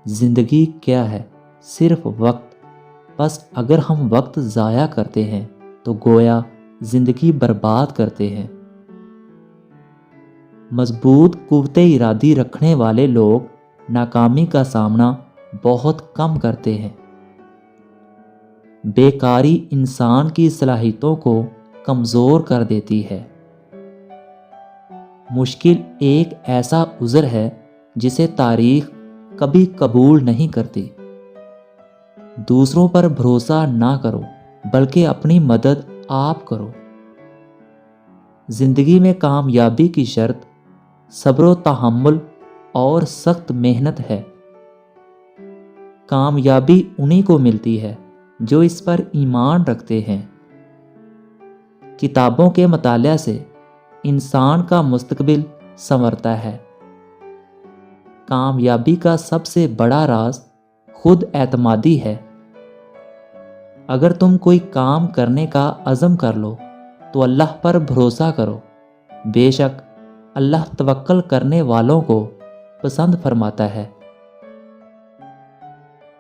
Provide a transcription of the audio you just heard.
زندگی کیا ہے؟ صرف وقت۔ بس اگر ہم وقت ضائع کرتے ہیں تو گویا زندگی برباد کرتے ہیں۔ مضبوط قوت ارادی رکھنے والے لوگ ناکامی کا سامنا بہت کم کرتے ہیں۔ بیکاری انسان کی صلاحیتوں کو کمزور کر دیتی ہے۔ مشکل ایک ایسا عذر ہے جسے تاریخ کبھی قبول نہیں کرتی۔ دوسروں پر بھروسہ نہ کرو بلکہ اپنی مدد آپ کرو۔ زندگی میں کامیابی کی شرط صبر و تحمل اور سخت محنت ہے۔ کامیابی انہی کو ملتی ہے جو اس پر ایمان رکھتے ہیں۔ کتابوں کے مطالعہ سے انسان کا مستقبل سنورتا ہے۔ کامیابی کا سب سے بڑا راز خود اعتمادی ہے۔ اگر تم کوئی کام کرنے کا عزم کر لو تو اللہ پر بھروسہ کرو، بے شک اللہ توکل کرنے والوں کو پسند فرماتا ہے۔